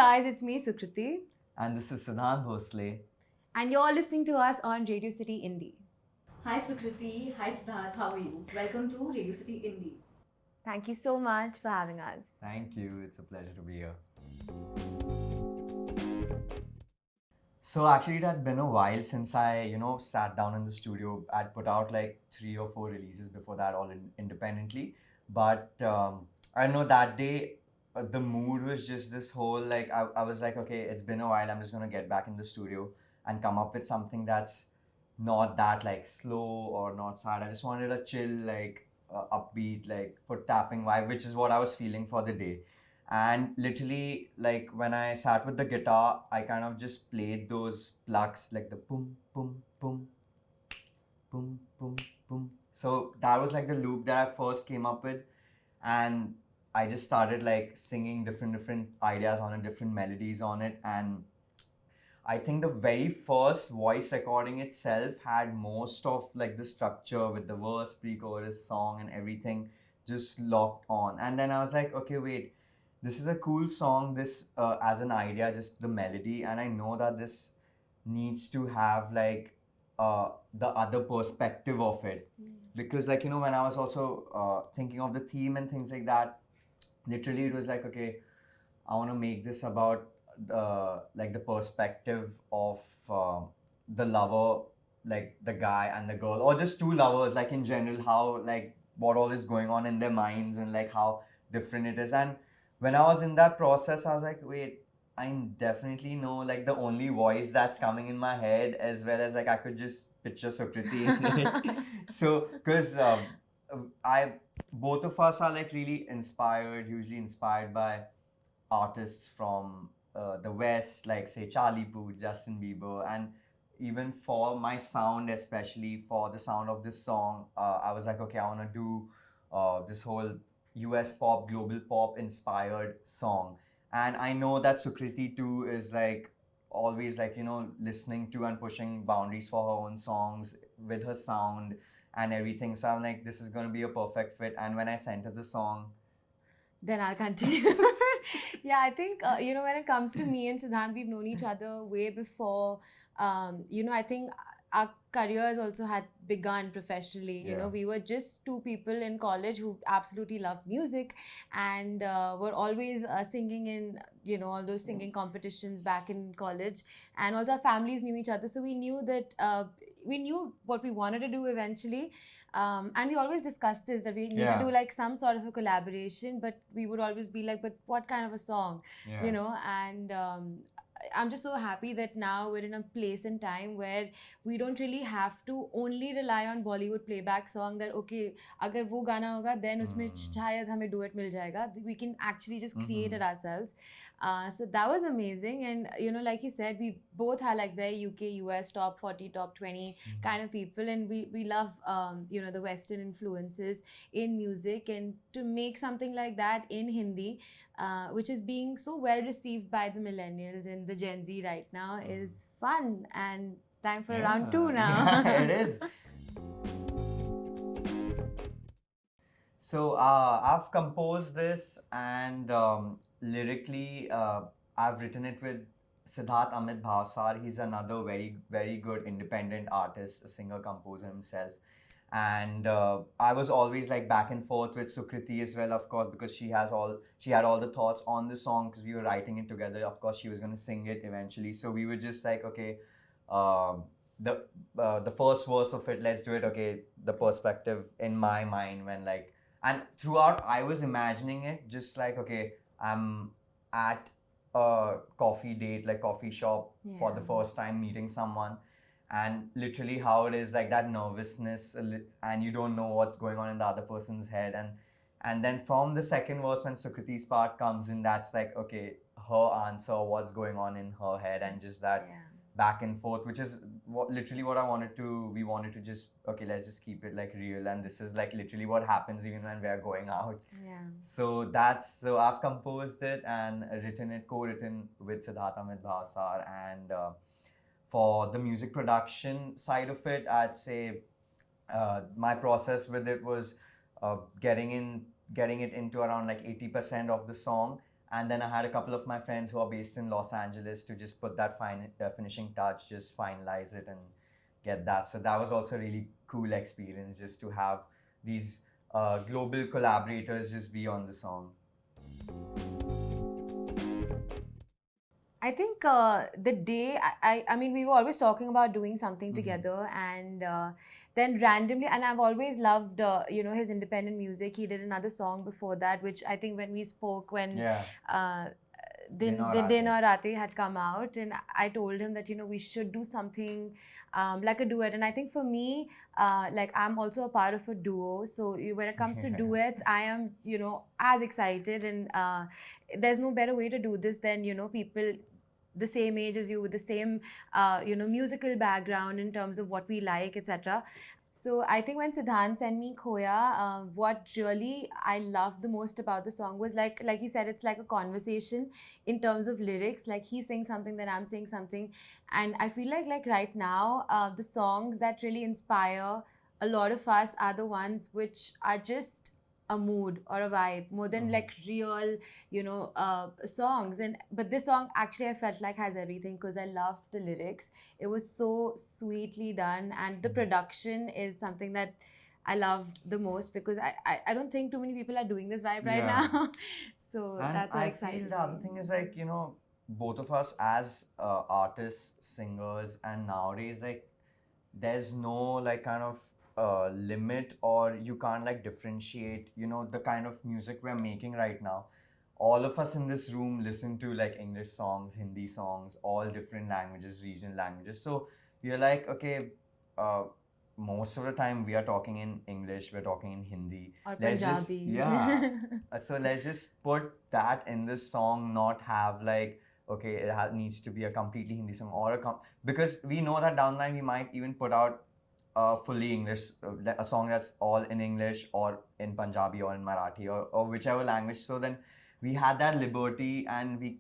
guys, it's me, Sukriti. And this is Siddhant Bhosle. And you're listening to us on Radio City Indie. Hi Sukriti, hi Siddharth, how are you? Welcome to Radio City Indie. Thank you so much for having us. Thank you. It's a pleasure to be here. So actually, it had been a while since I, sat down in the studio. I'd put out like 3 or 4 releases before that, all independently. But I know that day, the mood was just this whole like I was like, okay, it's been a while. I'm just gonna get back in the studio and come up with something that's not that like slow or not sad. I just wanted a chill, like upbeat, like foot tapping vibe, which is what I was feeling for the day. And literally, like when I sat with the guitar, I kind of just played those plucks, like the boom, boom, boom, boom, boom, boom. So that was like the loop that I first came up with, and I just started like singing different ideas on it, different melodies on it, and I think the very first voice recording itself had most of like the structure with the verse, pre-chorus, song, and everything just locked on. And then I was like, okay, wait, this is a cool song. This as an idea, just the melody, and I know that this needs to have like the other perspective of it, because like when I was also thinking of the theme and things like that, literally it was like, okay, I want to make this about the perspective of the lover, like the guy and the girl, or just two lovers, like in general, how like what all is going on in their minds and like how different it is. And when I was in that process, I was like, wait, I definitely know like the only voice that's coming in my head, as well as like I could just picture Sukriti in it. So because I both of us are like really inspired, hugely inspired by artists from the West, like say Charlie Puth, Justin Bieber, and even for my sound, especially for the sound of this song, I was like, okay, I want to do this whole US pop, global pop inspired song. And I know that Sukriti too is like always like, listening to and pushing boundaries for her own songs with her sound and everything. So I'm like, this is going to be a perfect fit. And when I sent her the song, Then I'll continue. Yeah, I think, when it comes to me and Siddhant, we've known each other way before. I think our careers also had begun professionally. Yeah. We were just two people in college who absolutely loved music and were always singing in, all those singing competitions back in college. And also our families knew each other. So we knew that we knew what we wanted to do eventually. And we always discussed this, that we need to do like some sort of a collaboration, but we would always be like, but what kind of a song? And I'm just so happy that now we're in a place and time where we don't really have to only rely on Bollywood playback song, that okay, agar wo gana hoga, then usme shayad hame duet mil jayega. We can actually just create it ourselves. So that was amazing. And like he said, we both are like very UK, US top 40, top 20 kind of people, and we love the Western influences in music, and to make something like that in Hindi, which is being so well received by the millennials and the Gen Z right now, is fun. And time for round two now. Yeah, it is. So I've composed this, and lyrically, I've written it with Siddharth Amit Bhavsar. He's another very, very good independent artist, a singer, composer himself. And I was always like back and forth with Sukriti as well, of course, because she had all the thoughts on the song, because we were writing it together. Of course, she was going to sing it eventually. So we were just like, okay, the first verse of it, let's do it. Okay, the perspective in my mind when like, and throughout I was imagining it just like, okay, I'm at a coffee date, like coffee shop, for the first time meeting someone, and literally how it is like that nervousness, and you don't know what's going on in the other person's head, and then from the second verse when Sukriti's part comes in, that's like, okay, her answer, what's going on in her head, and just that back and forth, which is literally what we wanted to just, okay, let's just keep it like real, and this is like literally what happens even when we're going out. So I've composed it and co-written with Siddharth Amit Bhavsar, and for the music production side of it, I'd say my process with it was getting it into around like 80% of the song, And then I had a couple of my friends who are based in Los Angeles to just put that finishing touch, just finalize it and get that. So that was also a really cool experience, just to have these global collaborators just be on the song. I think the day I mean, we were always talking about doing something Mhm. together, and then randomly, and I've always loved his independent music. He did another song before that, which I think when we spoke, when Yeah. uh, Din Aur Ratein. Din Aur Ratein had come out, and I told him that we should do something like a duet. And I think for me, like I'm also a part of a duo, so when it comes to Yeah. duets, I am as excited, and there's no better way to do this than people the same age as you, with the same musical background in terms of what we like, etc. So I think when Siddhant sent me Khoya, what really I loved the most about the song was like he said, it's like a conversation in terms of lyrics. Like he's saying something, then I'm saying something, and I feel like right now the songs that really inspire a lot of us are the ones which are just a mood or a vibe more than like real songs. And but this song actually I felt like has everything, because I loved the lyrics. It was so sweetly done, and the production is something that I loved the most, because I don't think too many people are doing this vibe right Yeah. now. So And that's what I excited feel the other me. thing is like, both of us as artists, singers, and nowadays, like, there's no like kind of limit, or you can't like differentiate, the kind of music we're making right now. All of us in this room listen to like English songs, Hindi songs, all different languages, regional languages. So you're like, okay, uh, most of the time we are talking in English, we're talking in Hindi. Or Let's just, Punjabi. yeah. So let's just put that in this song, not have like, okay, needs to be a completely Hindi song, or because we know that down the line we might even put out a fully English, a song that's all in English or in Punjabi or in Marathi, or whichever language. So then we had that liberty, and we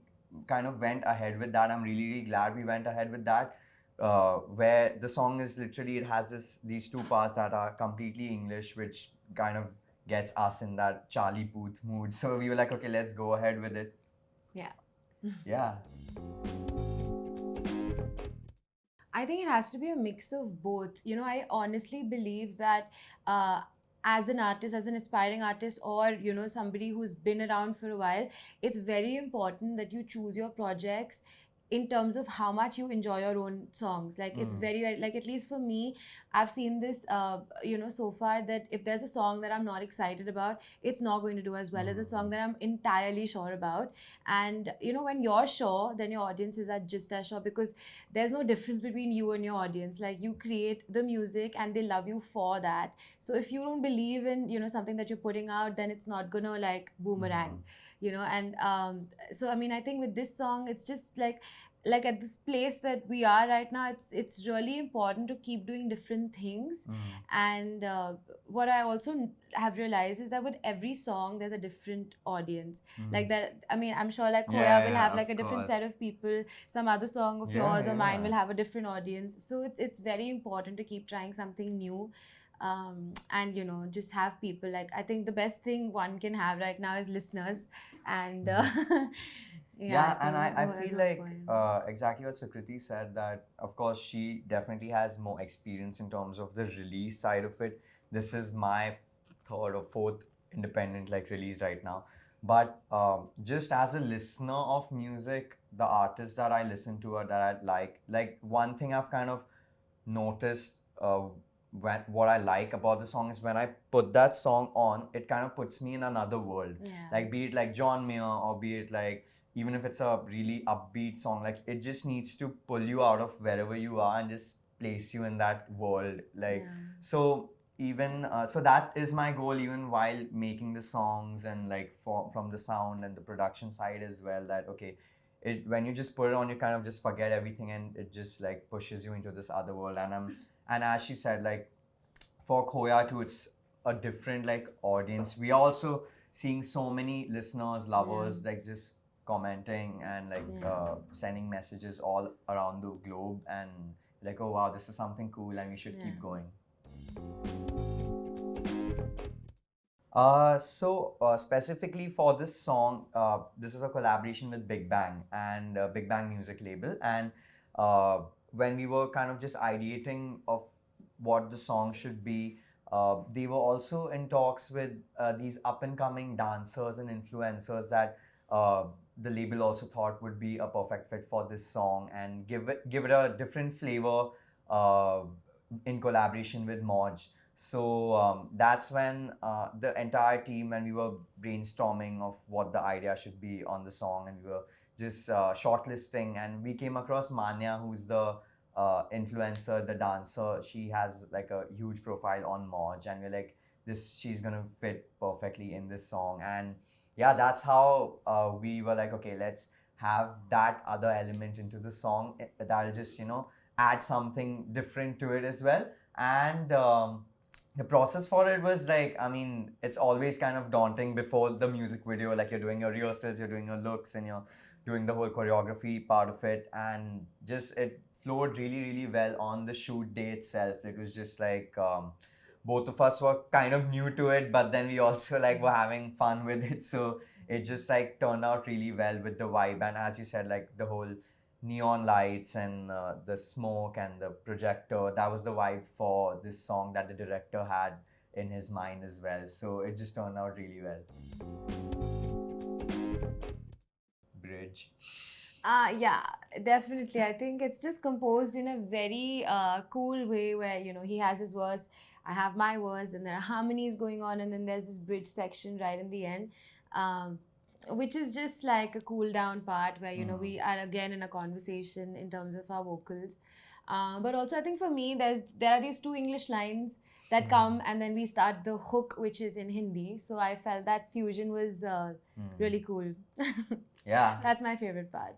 kind of went ahead with that. I'm really, really glad we went ahead with that. Where the song is literally, it has these two parts that are completely English, which kind of gets us in that Charlie Puth mood. So we were like, okay, let's go ahead with it. Yeah. Yeah. I think it has to be a mix of both. I honestly believe that as an artist, as an aspiring artist, or somebody who's been around for a while, it's very important that you choose your projects in terms of how much you enjoy your own songs. Like it's very, very, like, at least for me, I've seen this so far, that if there's a song that I'm not excited about, it's not going to do as well as a song that I'm entirely sure about. And when you're sure, then your audiences are just as sure, because there's no difference between you and your audience. Like you create the music and they love you for that. So if you don't believe in something that you're putting out, then it's not gonna like boomerang. And so I mean, I think with this song, it's just like at this place that we are right now, it's really important to keep doing different things. And what I also have realized is that with every song there's a different audience. Like that, I mean, I'm sure like Khoya Yeah, will yeah, have like a of different set course. of people, some other song of Yeah, yours or mine yeah. will have a different audience. So it's very important to keep trying something new. And just have people. Like I think the best thing one can have right now is listeners. And Yeah, and think I that's feel the like point. exactly what Sukriti said, that of course she definitely has more experience in terms of the release side of it. This is my third or fourth independent like release right now. But just as a listener of music, the artists that I listen to or that I like one thing I've kind of noticed what I like about the song is when I put that song on, it kind of puts me in another world. Yeah. Like be it like John Mayer, or be it like even if it's a really upbeat song, like it just needs to pull you out of wherever you are and just place you in that world. Like Yeah. so even so that is my goal even while making the songs, and like from the sound and the production side as well, that okay, when you just put it on, you kind of just forget everything, and it just like pushes you into this other world. And as she said, like for Khoya too, it's a different like audience. We are also seeing so many listeners, lovers, like just commenting and like Yeah. sending messages all around the globe, and like, oh wow, this is something cool and we should keep Yeah. going. Specifically for this song, this is a collaboration with Big Bang and Big Bang music label. And uh, when we were kind of just ideating of what the song should be, they were also in talks with these up and coming dancers and influencers that the label also thought would be a perfect fit for this song and give it a different flavor uh, in collaboration with Moj. So that's when the entire team, when we were brainstorming of what the idea should be on the song, and we were just shortlisting, and we came across Manya, who's the influencer, the dancer. She has like a huge profile on Moj, and we're like, this she's gonna fit perfectly in this song. And yeah, that's how we were like, okay, let's have that other element into the song that'll just add something different to it as well. And the process for it was like, I mean, it's always kind of daunting before the music video. Like, you're doing your rehearsals, you're doing your looks, and you're doing the whole choreography part of it. And just it flowed really, really well on the shoot day itself. It was just like both of us were kind of new to it, but then we also like were having fun with it. So it just like turned out really well with the vibe. And as you said, like the whole neon lights and the smoke and the projector, that was the vibe for this song that the director had in his mind as well. So it just turned out really well. Bridge. Yeah, definitely. I think it's just composed in a very cool way where, he has his verse, I have my verse, and there are harmonies going on, and then there's this bridge section right in the end, which is just like a cool down part where, we are again in a conversation in terms of our vocals. But also, I think for me, there are these two English lines that come, and then we start the hook, which is in Hindi. So I felt that fusion was really cool. Yeah. That's my favorite part.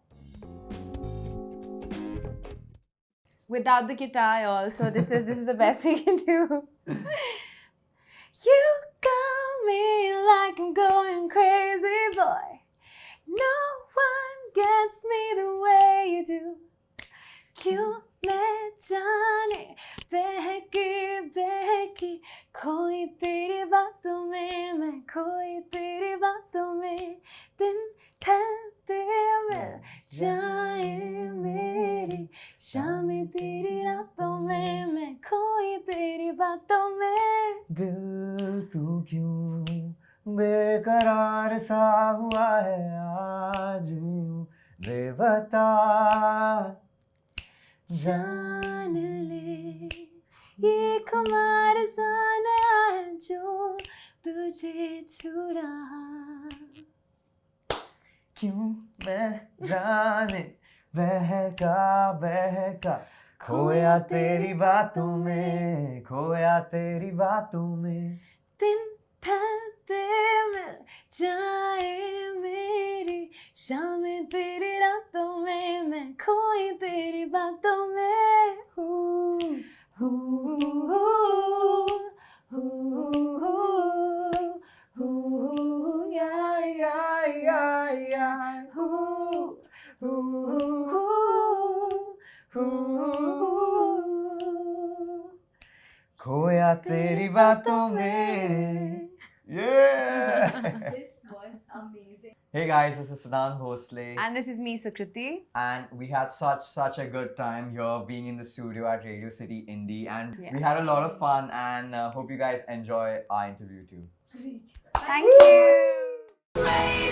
Without the guitar also, this is the best we can do. You got me like I'm going crazy, boy. No one gets me the way you do. क्यों मैं जाने बहकी बहकी खोई तेरी बातों में, मैं खोई तेरी बातों में, दिन ढलते मिल जाए मेरी शामें तेरी रातों में, मैं खोई तेरी बातों में. दिल तू क्यों बेकरार सा हुआ है आज यूं, दे बता. जान ले ये खुमार सा नया है जो तुझे छू रहा. क्यों मैं जाने बहका बहका खोया तेरी बातों में, खोया तेरी बातों में. दिन ढलते मिल जाए मेरी शामें तेरी रातों में, मैं खोई तेरी बातों में. हू या या या खोया तेरी बातों में. Yeah. This was amazing. Hey guys, this is Siddhant Bhosle. And this is me, Sukriti. And we had such a good time here being in the studio at Radio City Indie, and Yeah. we had a lot of fun, and hope you guys enjoy our interview too. Great. Thank you.